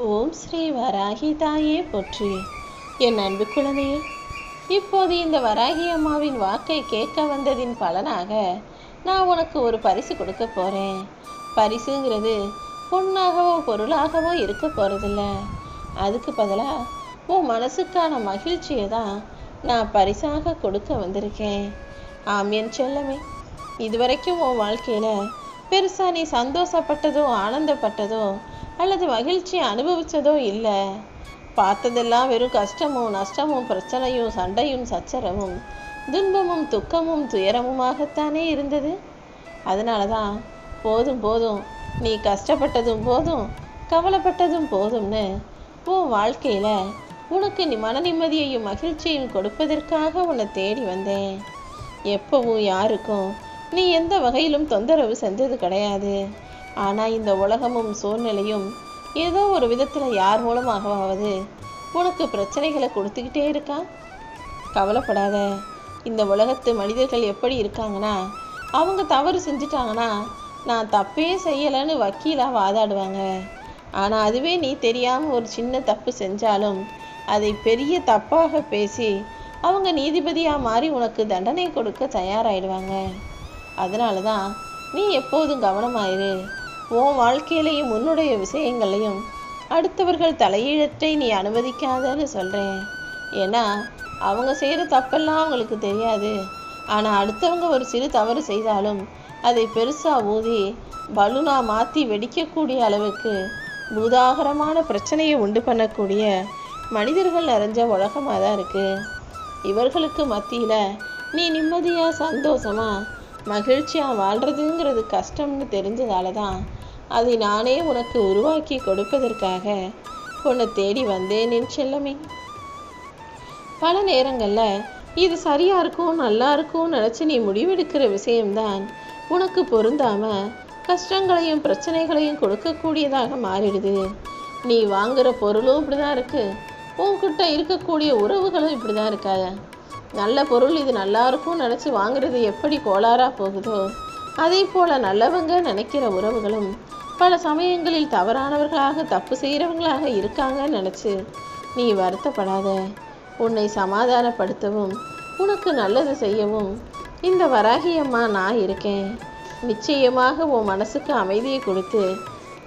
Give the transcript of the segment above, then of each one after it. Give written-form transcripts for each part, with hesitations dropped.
ஓம் ஸ்ரீ வராகி தாயே போற்றி. என் அன்பு குழந்தையே, இப்போது இந்த வராகி அம்மாவின் வாக்கை கேட்க வந்ததின் பலனாக நான் உனக்கு ஒரு பரிசு கொடுக்க போகிறேன். பரிசுங்கிறது பொண்ணாகவோ பொருளாகவோ இருக்க போகிறதில்ல. அதுக்கு பதிலாக உன் மனசுக்கான மகிழ்ச்சியை தான் நான் பரிசாக கொடுக்க வந்திருக்கேன். ஆம் என் செல்லமே, இதுவரைக்கும் உன் வாழ்க்கையில் பெருசாக நீ சந்தோஷப்பட்டதோ ஆனந்தப்பட்டதோ அல்லது மகிழ்ச்சியை அனுபவித்ததோ இல்லை. பார்த்ததெல்லாம் வெறும் கஷ்டமும் நஷ்டமும் பிரச்சனையும் சண்டையும் சச்சரவும் துன்பமும் துக்கமும் துயரமுமாகத்தானே இருந்தது. அதனால தான் போதும் போதும், நீ கஷ்டப்பட்டதும் போதும் கவலைப்பட்டதும் போதும்னு உன் வாழ்க்கையில் உனக்கு நீ மன நிம்மதியையும் மகிழ்ச்சியையும் கொடுப்பதற்காக உன்னை தேடி வந்தேன். எப்பவும் யாருக்கும் நீ எந்த வகையிலும் தொந்தரவு செஞ்சது கிடையாது. ஆனால் இந்த உலகமும் சூழ்நிலையும் ஏதோ ஒரு விதத்தில் யார் மூலமாகவாவது உனக்கு பிரச்சனைகளை கொடுத்துக்கிட்டே இருக்கா. கவலைப்படாத. இந்த உலகத்து மனிதர்கள் எப்படி இருக்காங்கன்னா, அவங்க தவறு செஞ்சிட்டாங்கன்னா நான் தப்பே செய்யலைன்னு வக்கீலாக வாதாடுவாங்க. ஆனால் அதுவே நீ தெரியாமல் ஒரு சின்ன தப்பு செஞ்சாலும் அதை பெரிய தப்பாக பேசி அவங்க நீதிபதியாக மாறி உனக்கு தண்டனை கொடுக்க தயாராகிடுவாங்க. அதனால தான் நீ எப்போதும் கவனமாயிரு. உன் வாழ்க்கையிலையும் உன்னுடைய விஷயங்களையும் அடுத்தவர்கள் தலையீழத்தை நீ அனுமதிக்காதன்னு சொல்கிறேன். ஏன்னா அவங்க செய்கிற தப்பெல்லாம் அவங்களுக்கு தெரியாது. ஆனால் அடுத்தவங்க ஒரு சிறு தவறு செய்தாலும் அதை பெருசாக ஊதி பலூனா மாற்றி வெடிக்கக்கூடிய அளவுக்கு பூதாகரமான பிரச்சனையை உண்டு பண்ணக்கூடிய மனிதர்கள் நிறைஞ்ச உலகமாக தான் இருக்குது. இவர்களுக்கு மத்தியில் நீ நிம்மதியாக சந்தோஷமாக மகிழ்ச்சியாக வாழ்கிறதுங்கிறது கஷ்டம்னு தெரிஞ்சதால தான் அதை நானே உனக்கு உருவாக்கி கொடுப்பதற்காக உன்னை தேடி வந்தேன் என் செல்லமே. பல நேரங்களில் இது சரியாக இருக்கும் நல்லா இருக்கும்னு நினச்சி நீ முடிவெடுக்கிற விஷயம்தான் உனக்கு பொருந்தாமல் கஷ்டங்களையும் பிரச்சனைகளையும் கொடுக்கக்கூடியதாக மாறிடுது. நீ வாங்குகிற பொருளும் இப்படி தான் இருக்குது, உன்கிட்ட இருக்கக்கூடிய உறவுகளும் இப்படி தான் இருக்காது. நல்ல பொருள் இது நல்லா இருக்கும்னு நினச்சி வாங்குறது எப்படி கோளாறாக போகுதோ அதே போல் நல்லவங்க நினைக்கிற உறவுகளும் பல சமயங்களில் தவறானவர்களாக தப்பு செய்கிறவங்களாக இருக்காங்கன்னு நினச்சி நீ வருத்தப்படாத. உன்னை சமாதானப்படுத்தவும் உனக்கு நல்லது செய்யவும் இந்த வராகியம்மா நான் இருக்கேன். நிச்சயமாக உன் மனசுக்கு அமைதியை கொடுத்து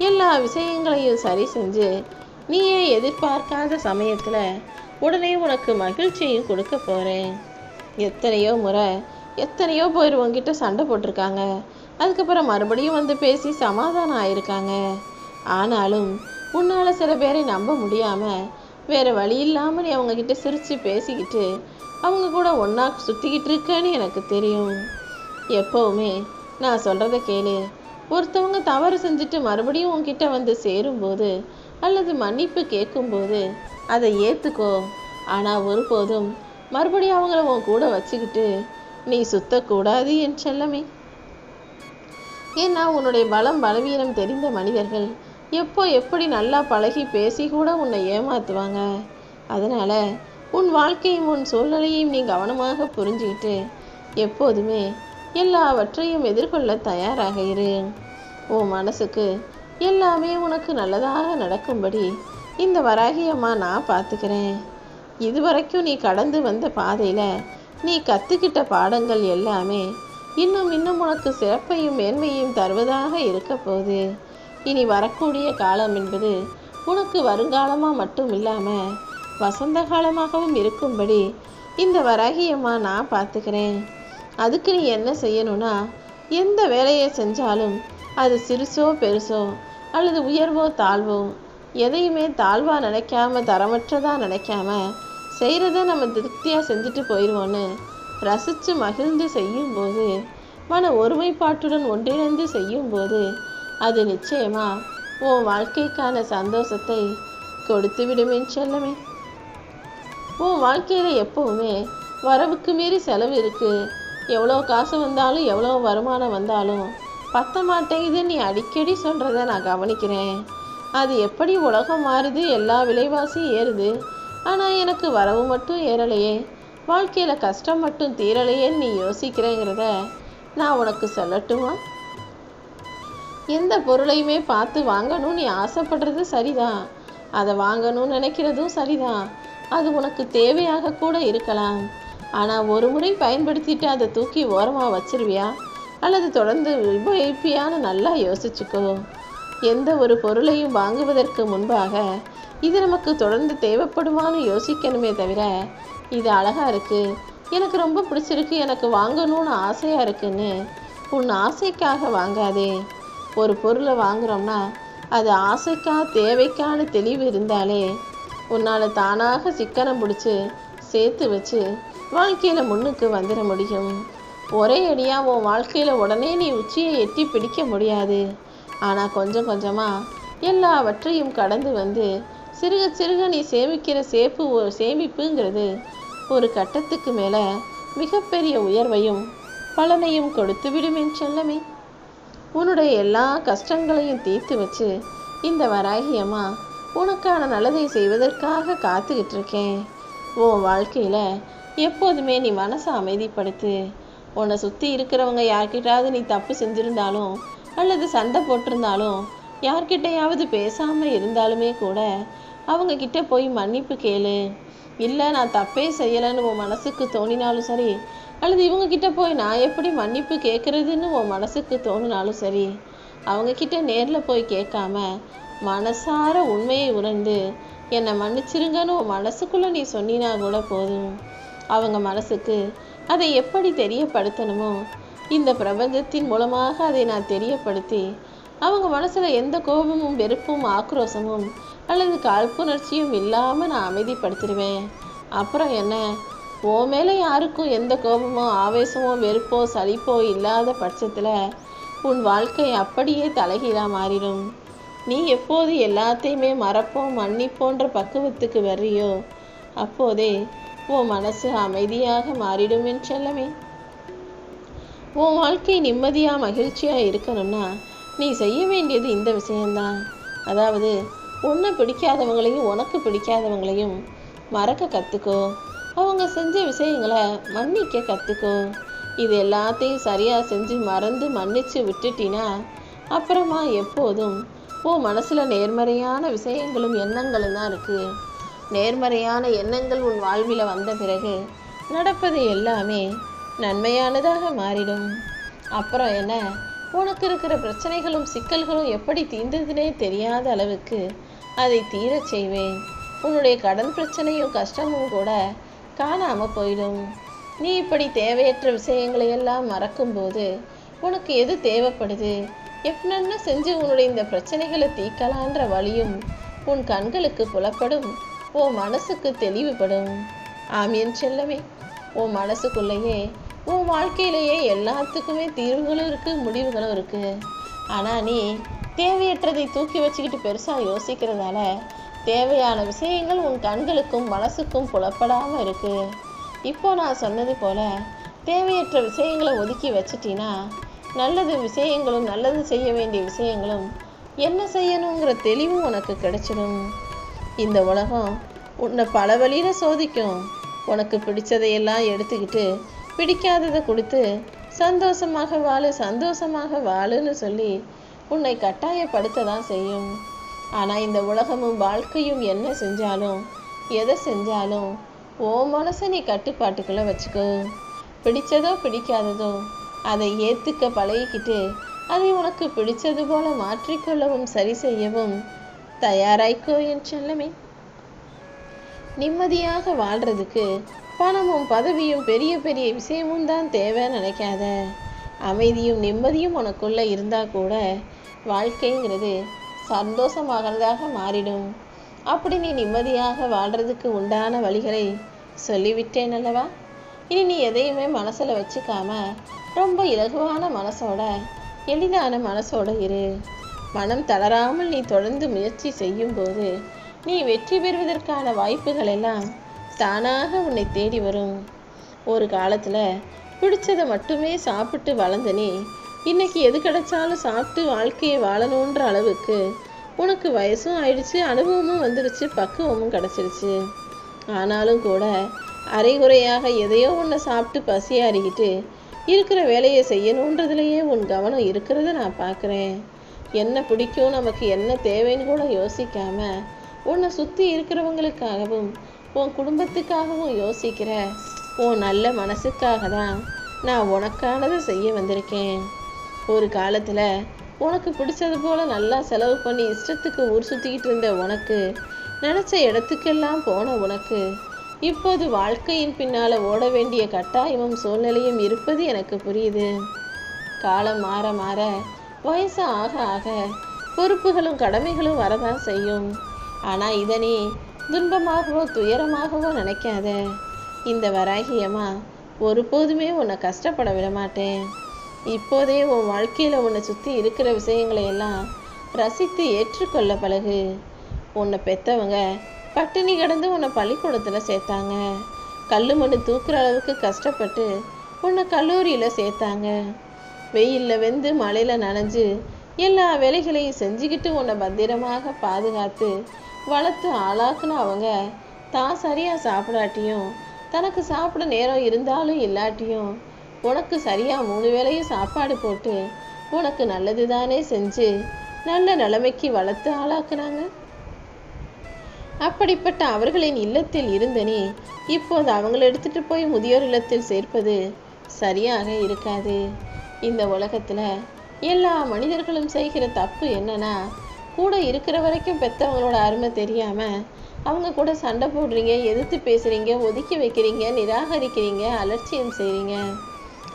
எல்லா விஷயங்களையும் சரி செஞ்சு நீயே எதிர்பார்க்காத சமயத்தில் உடனே உனக்கு மகிழ்ச்சியும் கொடுக்க போகிறேன். எத்தனையோ முறை எத்தனையோ பேர் உங்ககிட்ட சண்டை போட்டிருக்காங்க, அதுக்கப்புறம் மறுபடியும் வந்து பேசி சமாதானம் ஆயிருக்காங்க. ஆனாலும் உன்னால் சில பேரை நம்ப முடியாமல் வேறு வழி இல்லாமல் நீ அவங்கக்கிட்ட சிரித்து பேசிக்கிட்டு அவங்க கூட ஒன்றா சுற்றிக்கிட்டு இருக்கேன்னு எனக்கு தெரியும். எப்போவுமே நான் சொல்கிறத கேளு. ஒருத்தவங்க தவறு செஞ்சுட்டு மறுபடியும் உங்ககிட்ட வந்து சேரும்போது அல்லது மன்னிப்பு கேட்கும்போது அதை ஏற்றுக்கோ. ஆனால் ஒருபோதும் மறுபடியும் அவங்கள உன் கூட வச்சுக்கிட்டு நீ சுத்தக்கூடாது என் செல்லமே. ஏன்னா உன்னுடைய பலம் பலவீனம் தெரிந்த மனிதர்கள் எப்போ எப்படி நல்லா பழகி பேசி கூட உன்னை ஏமாற்றுவாங்க. அதனால் உன் வாழ்க்கையும் உன் சூழ்நிலையும் நீ கவனமாக புரிஞ்சுக்கிட்டு எப்போதுமே எல்லாவற்றையும் எதிர்கொள்ள தயாராக இரு. உன் மனசுக்கு எல்லாமே உனக்கு நல்லதாக நடக்கும்படி இந்த வராகியம்மா நான் பார்த்துக்கிறேன். இதுவரைக்கும் நீ கடந்து வந்த பாதையில் நீ கற்றுக்கிட்ட பாடங்கள் எல்லாமே இன்னும் உனக்கு சிறப்பையும் மேன்மையும் தருவதாக இருக்க போகுது. இனி வரக்கூடிய காலம் என்பது உனக்கு வருங்காலமாக மட்டும் இல்லாமல் வசந்த காலமாகவும் இருக்கும்படி இந்த வராகியம்மா நான் பார்த்துக்கிறேன். அதுக்கு நீ என்ன செய்யணும்னா, எந்த வேலையை செஞ்சாலும் அது சிறுசோ பெருசோ அல்லது உயர்வோ தாழ்வோ எதையுமே தாழ்வாக நினைக்காம தரமற்றதாக நினைக்காம செய்கிறத நம்ம திருப்தியாக செஞ்சுட்டு போயிடுவோன்னு ரசித்து மகிழ்ந்து செய்யும்போது, மன ஒருமைப்பாட்டுடன் ஒன்றிணைந்து செய்யும்போது அது நிச்சயமாக உன் வாழ்க்கைக்கான சந்தோஷத்தை கொடுத்து விடுமேன்னு செல்லமே. உன் வாழ்க்கையில் எப்போவுமே வரவுக்கு மீறி செலவு இருக்குது. எவ்வளோ காசு வந்தாலும் எவ்வளோ வருமானம் வந்தாலும் பத்த மாட்டேங்குதுன்னு நீ அடிக்கடி சொல்கிறத நான் கவனிக்கிறேன். அது எப்படி உலகம் மாறுது, எல்லா விலைவாசியும் ஏறுது, ஆனால் எனக்கு வரவு மட்டும் ஏறலையே, வாழ்க்கையில் கஷ்டம் மட்டும் தீரலையேன்னு நீ யோசிக்கிறேங்கிறத நான் உனக்கு சொல்லட்டுமா? எந்த பொருளையுமே பார்த்து வாங்கணும் நீ ஆசைப்படுறது சரிதான். அதை வாங்கணும்னு நினைக்கிறதும் சரிதான். அது உனக்கு தேவையாக கூட இருக்கலாம். ஆனால் ஒரு முறை பயன்படுத்திட்டு அதை தூக்கி ஓரமாக வச்சிருவியா அல்லது தொடர்ந்து உபயோகிப்பியான்னு நல்லா யோசிச்சுக்கோ. எந்த ஒரு பொருளையும் வாங்குவதற்கு முன்பாக இது நமக்கு தொடர்ந்து தேவைப்படுமான்னு யோசிக்கணுமே தவிர, இது அழகாக இருக்குது, எனக்கு ரொம்ப பிடிச்சிருக்கு, எனக்கு வாங்கணும்னு ஆசையாக இருக்குன்னு உன் ஆசைக்காக வாங்காதே. ஒரு பொருளை வாங்குகிறோம்னா அது ஆசைக்கா தேவைக்கான தெளிவு இருந்தாலே உன்னால் தானாக சிக்கனம் பிடிச்சி சேர்த்து வச்சு வாழ்க்கையில் முன்னுக்கு வந்துட முடியும். ஒரே அடியாக உன் வாழ்க்கையில் உடனே நீ உச்சியை எட்டி பிடிக்க முடியாது. ஆனால் கொஞ்சம் கொஞ்சமாக எல்லாவற்றையும் கடந்து வந்து சிறுக சிறுக நீ சேமிக்கிற சேமிப்புங்கிறது ஒரு கட்டத்துக்கு மேலே மிகப்பெரிய உயர்வையும் பலனையும் கொடுத்து விடும் என் செல்லமே. உன்னுடைய எல்லா கஷ்டங்களையும் தீர்த்து வச்சு இந்த வராகியம்மா உனக்கான நல்லதை செய்வதற்காக காத்துக்கிட்டு இருக்கேன். உன் வாழ்க்கையில் எப்போதுமே நீ மனசை அமைதிப்படுத்து. உன்னை சுற்றி இருக்கிறவங்க யார்கிட்டாவது நீ தப்பு செஞ்சுருந்தாலும் அல்லது சண்டை போட்டிருந்தாலும் யார்கிட்டையாவது பேசாமல் இருந்தாலுமே கூட அவங்கக்கிட்ட போய் மன்னிப்பு கேளு. இல்லை நான் தப்பே செய்யலைன்னு உன் மனசுக்கு தோணினாலும் சரி, அல்லது இவங்கக்கிட்ட போய் நான் எப்படி மன்னிப்பு கேட்குறதுன்னு உன் மனசுக்கு தோணினாலும் சரி, அவங்கக்கிட்ட நேரில் போய் கேட்காம மனசார உண்மையை உணர்ந்து என்னை மன்னிச்சிருங்கன்னு உன் மனசுக்குள்ளே நீ சொன்னினா கூட போதும். அவங்க மனசுக்கு அதை எப்படி தெரியப்படுத்தணுமோ இந்த பிரபஞ்சத்தின் மூலமாக அதை நான் தெரியப்படுத்தி அவங்க மனசில் எந்த கோபமும் வெறுப்பும் ஆக்ரோஷமும் அல்லது காழ்ப்புணர்ச்சியும் இல்லாமல் நான் அமைதிப்படுத்திடுவேன். அப்புறம் என்ன, உன் மேலே யாருக்கும் எந்த கோபமோ ஆவேசமோ வெறுப்போ சலிப்போ இல்லாத பட்சத்தில் உன் வாழ்க்கை அப்படியே தலைகீழாக மாறிடும். நீ எப்போது எல்லாத்தையுமே மறப்போம் மன்னிப்போன்ற பக்குவத்துக்கு வர்றியோ அப்போதே உன் மனசு அமைதியாக மாறிடும் என் செல்லமே. உன் வாழ்க்கை நிம்மதியாக மகிழ்ச்சியாக இருக்கணும்னா நீ செய்ய வேண்டியது இந்த விஷயம்தான். அதாவது உன்னை பிடிக்காதவங்களையும் உனக்கு பிடிக்காதவங்களையும் மறக்க கற்றுக்கோ. அவங்க செஞ்ச விஷயங்களை மன்னிக்க கற்றுக்கோ. இது எல்லாத்தையும் சரியாக செஞ்சு மறந்து மன்னிச்சு விட்டுட்டினா அப்புறமா எப்போதும் உன் மனசில் நேர்மறையான விஷயங்களும் எண்ணங்களும் தான் இருக்குது. நேர்மறையான எண்ணங்கள் உன் வாழ்வில் வந்த பிறகு நடப்பது எல்லாமே நன்மையானதாக மாறிடும். அப்புறம் என்ன, உனக்கு இருக்கிற பிரச்சனைகளும் சிக்கல்களும் எப்படி தீர்ந்ததுனே தெரியாத அளவுக்கு அதை தீரச் செய்வேன். உன்னுடைய கடன் பிரச்சனையும் கஷ்டமும் கூட காணாமல் போயிடும். நீ இப்படி தேவையற்ற விஷயங்களை எல்லாம் மறக்கும்போது உனக்கு எது தேவைப்படுது, என்னென்ன செஞ்சு உன்னுடைய இந்த பிரச்சனைகளை தீர்க்கலான்ற வழியும் உன் கண்களுக்கு புலப்படும், உன் மனசுக்கு தெளிவுபடும். ஆமியன் செல்லமே, உன் மனசுக்குள்ளேயே உன் வாழ்க்கையிலேயே எல்லாத்துக்குமே தீர்வுகளும் இருக்குது, முடிவுகளும் இருக்குது. ஆனால் நீ தேவையற்றதை தூக்கி வச்சுக்கிட்டு பெருசாக யோசிக்கிறதால தேவையான விஷயங்கள் உன் கண்களுக்கும் மனசுக்கும் புலப்படாமல் இருக்குது. இப்போ நான் சொன்னது போல் தேவையற்ற விஷயங்களை ஒதுக்கி வச்சிட்டினா நல்லது விஷயங்களும் நல்லது செய்ய வேண்டிய விஷயங்களும் என்ன செய்யணுங்கிற தெளிவும் உனக்கு கிடைச்சிடும். இந்த உலகம் உன்னை பல வழியில் சோதிக்கும். உனக்கு பிடிச்சதையெல்லாம் எடுத்துக்கிட்டு பிடிக்காததை கொடுத்து சந்தோஷமாக வாழுன்னு சொல்லி உன்னை கட்டாயப்படுத்த தான் செய்யும். ஆனால் இந்த உலகமும் வாழ்க்கையும் என்ன செஞ்சாலும் எதை செஞ்சாலும் ஓ மனசை நீ கட்டுப்பாட்டுக்குள்ளே வச்சுக்கோ. பிடிச்சதோ பிடிக்காததோ அதை ஏற்றுக்க பழகிக்கிட்டு அதை உனக்கு பிடிச்சது போல மாற்றிக்கொள்ளவும் சரி செய்யவும் தயாராய்க்கோ என் செல்லமே. நிம்மதியாக வாழ்கிறதுக்கு பணமும் பதவியும் பெரிய பெரிய விஷயமும் தான் தேவைன்னு நினைக்காத. அமைதியும் நிம்மதியும் உனக்குள்ளே இருந்தால் கூட வாழ்க்கைங்கிறது சந்தோஷமாகிறதாக மாறிடும். அப்படி நீ நிம்மதியாக வாழ்கிறதுக்கு உண்டான வழிகளை சொல்லிவிட்டேன் அல்லவா? இனி நீ எதையுமே மனசில் வச்சுக்காம ரொம்ப இலகுவான மனசோட எளிதான மனசோட இரு. மனம் தளராமல் நீ தொடர்ந்து முயற்சி செய்யும்போது நீ வெற்றி பெறுவதற்கான வாய்ப்புகள் எல்லாம் தானாக உன்னை தேடி வரும். ஒரு காலத்தில் பிடிச்சதை மட்டுமே சாப்பிட்டு வளர்ந்த நீ இன்னைக்கு எது கிடைச்சாலும் சாப்பிட்டு வாழ்க்கையை வாழணுன்ற அளவுக்கு உனக்கு வயசும் ஆயிடுச்சு, அனுபவமும் வந்துடுச்சு, பக்குவமும் கிடச்சிருச்சு. ஆனாலும் கூட அரைகுறையாக எதையோ ஒன்று சாப்பிட்டு பசியாறிக்கிட்டு இருக்கிற வேலையை செய்யணுன்றதுலையே உன் கவனம் இருக்கிறத நான் பார்க்குறேன். என்ன பிடிக்கும், நமக்கு என்ன தேவைன்னு கூட யோசிக்காம உன்னை சுற்றி இருக்கிறவங்களுக்காகவும் உன் குடும்பத்துக்காகவும் யோசிக்கிற உன் நல்ல மனசுக்காக தான் நான் உனக்கானதை செய்ய வந்திருக்கேன். ஒரு காலத்தில் உனக்கு பிடிச்சது போல் நல்லா செலவு பண்ணி இஷ்டத்துக்கு ஊர் சுற்றிக்கிட்டு இருந்த உனக்கு, நினச்ச இடத்துக்கெல்லாம் போன உனக்கு, இப்போது வாழ்க்கையின் பின்னால் ஓட வேண்டிய கட்டாயமும் சூழ்நிலையும் இருப்பது எனக்கு புரியுது. காலம் மாற மாற, வயசு ஆக ஆக பொறுப்புகளும் கடமைகளும் வரதான் செய்யும். ஆனால் இதை நீ துன்பமாகவோ துயரமாகவோ நினைக்காத. இந்த வராகியம்மா ஒருபோதுமே உன்னை கஷ்டப்பட விட மாட்டேன். இப்போதே உன் வாழ்க்கையில் உன்னை சுற்றி இருக்கிற விஷயங்களை எல்லாம் ரசித்து ஏற்றுக்கொள்ள பழகு. உன்னை பெற்றவங்க பட்டினி கிடந்து உன்னை பள்ளிக்கூடத்தில் சேர்த்தாங்க. கல் மண் தூக்குற அளவுக்கு கஷ்டப்பட்டு உன்னை கல்லூரியில் சேர்த்தாங்க. வெயிலில் வெந்து மழையில் நனைஞ்சு எல்லா வேலைகளையும் செஞ்சுக்கிட்டு உன்னை பத்திரமாக பாதுகாத்து வளர்த்து ஆளாக்குன அவங்க தான் சரியாக சாப்பிடாட்டியும், தனக்கு சாப்பிட நேரம் இருந்தாலும் இல்லாட்டியும், உனக்கு சரியாக 3 வேளையும் சாப்பாடு போட்டு உனக்கு நல்லது தானே செஞ்சு நல்ல நிலைமைக்கு வளர்த்து ஆளாக்குனாங்க. அப்படிப்பட்ட அவர்களின் இல்லத்தில் இருந்த நீ இப்போது அவங்கள எடுத்துட்டு போய் முதியோர் இல்லத்தில் சேர்ப்பது சரியாக இருக்காது. இந்த உலகத்தில் எல்லா மனிதர்களும் செய்கிற தப்பு என்னன்னா, கூட இருக்கிற வரைக்கும் பெற்றவங்களோட அருமை தெரியாமல் அவங்க கூட சண்டை போடுறீங்க, எதிர்த்து பேசுகிறீங்க, ஒதுக்கி வைக்கிறீங்க, நிராகரிக்கிறீங்க, அலட்சியம் செய்கிறீங்க.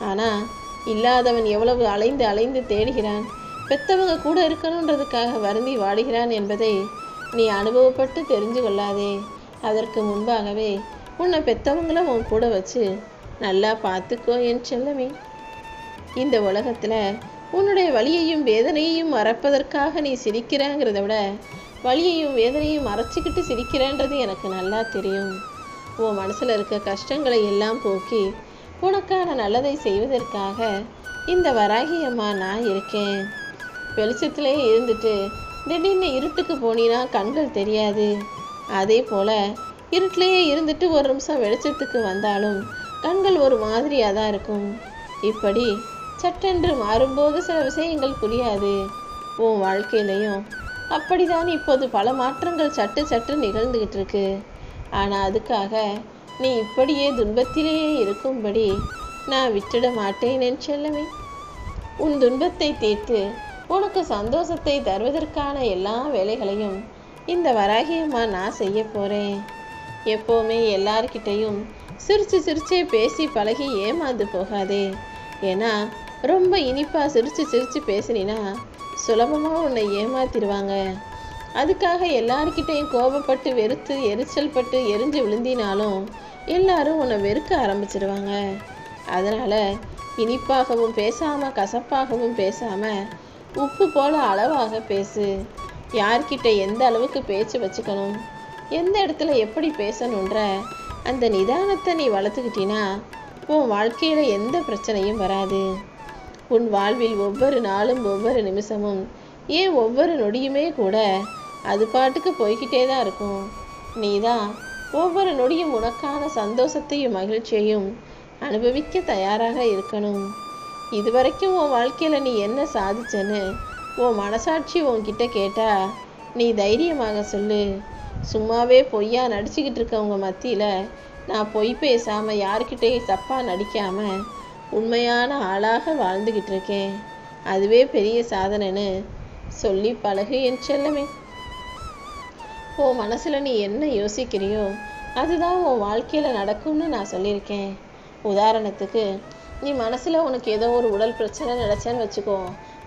ஆனால் இல்லாதவன் எவ்வளவு அலைந்து அலைந்து தேடுகிறான், பெற்றவங்க கூட இருக்கணுன்றதுக்காக வருந்தி வாடுகிறான் என்பதை நீ அனுபவப்பட்டு தெரிஞ்சு கொள்ளாதே. அதற்கு முன்பாகவே உன்னை பெற்றவங்கள உன் கூட வச்சு நல்லா பார்த்துக்கோ என் செல்லமே. இந்த உலகத்தில் உன்னுடைய வலியையும் வேதனையையும் மறப்பதற்காக நீ சிரிக்கிறேங்கிறத விட வலியையும் வேதனையும் மறைச்சிக்கிட்டு சிரிக்கிறேன்றது எனக்கு நல்லா தெரியும். உன் மனசில் இருக்க கஷ்டங்களை எல்லாம் போக்கி உனக்கான நல்லதை செய்வதற்காக இந்த வராகியம்மா நான் இருக்கேன். வெளிச்சத்திலே இருந்துட்டு திடீர்னு இருட்டுக்கு போனீன்னா கண்கள் தெரியாது. அதே போல் இருட்டிலேயே இருந்துட்டு ஒரு நிமிஷம் வெளிச்சத்துக்கு வந்தாலும் கண்கள் ஒரு மாதிரியாக தான் இருக்கும். இப்படி சட்டென்று மாறும்போது சில விஷயங்கள் புரியாது. உன் வாழ்க்கையிலையும் அப்படிதான் இப்போது பல மாற்றங்கள் சட்டு நிகழ்ந்துகிட்டு இருக்கு. ஆனால் அதுக்காக நீ இப்படியே துன்பத்திலேயே இருக்கும்படி நான் விட்டுட மாட்டேன் என் செல்லமே. உன் துன்பத்தை தீர்த்து உனக்கு சந்தோஷத்தை தருவதற்கான எல்லா வேலைகளையும் இந்த வராகியம்மா நான் செய்ய போகிறேன். எப்போவுமே எல்லார்கிட்டையும் சிரிச்சே பேசி பழகி ஏமாந்து போகாதே. ஏன்னா ரொம்ப இனிப்பாக சிரிச்சு பேசினா சுலபமாக உன்னை ஏமாத்திடுவாங்க. அதுக்காக எல்லார்கிட்டையும் கோபப்பட்டு வெறுத்து எரிச்சல் பட்டு எரிஞ்சு விழுந்தினாலும் எல்லாரும் உன்னை வெறுக்க ஆரம்பிச்சிடுவாங்க. அதனால் இனிப்பாகவும் பேசாமல் கசப்பாகவும் பேசாமல் உப்பு போல அளவாக பேசு. யார்கிட்ட எந்த அளவுக்கு பேச்சு வச்சுக்கணும், எந்த இடத்துல எப்படி பேசணுன்ற அந்த நிதானத்தை நீ வளர்த்துக்கிட்டினா உன் வாழ்க்கையில் எந்த பிரச்சனையும் வராது. உன் வாழ்வில் ஒவ்வொரு நாளும் ஒவ்வொரு நிமிஷமும் ஏன் ஒவ்வொரு நொடியுமே கூட அது பாட்டுக்கு போய்கிட்டே தான் இருக்கும். நீ தான் ஒவ்வொரு நொடியும் உனக்கான சந்தோஷத்தையும் மகிழ்ச்சியையும் அனுபவிக்க தயாராக இருக்கணும். இதுவரைக்கும் உன் வாழ்க்கையில் நீ என்ன சாதிச்சேன்னு உன் மனசாட்சி உன்கிட்ட கேட்டா நீ தைரியமாக சொல்லு. சும்மாவே பொய்யா நடிச்சுக்கிட்டு இருக்கவங்க மத்தியில் நான் பொய் பேசாமல் யார்கிட்டையும் தப்பாக நடிக்காமல் உண்மையான ஆளாக வாழ்ந்துக்கிட்டு இருக்கேன், அதுவே பெரிய சாதனைன்னு சொல்லி பழகு என் செல்லமே. உன் மனசில் நீ என்ன யோசிக்கிறியோ அதுதான் உன் வாழ்க்கையில் நடக்கும்னு நான் சொல்லியிருக்கேன். உதாரணத்துக்கு நீ மனசில் உனக்கு ஏதோ ஒரு உடல் பிரச்சனை நினச்சேன்னு வச்சுக்கோ,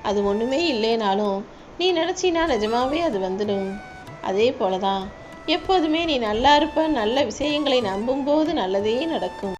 அது ஒன்றுமே இல்லைனாலும் நீ நினச்சினா நிஜமாவே அது வந்துடும். அதே போல தான் எப்போதுமே நீ நல்லா இருப்ப, நல்ல விஷயங்களை நம்பும்போது நல்லதே நடக்கும்.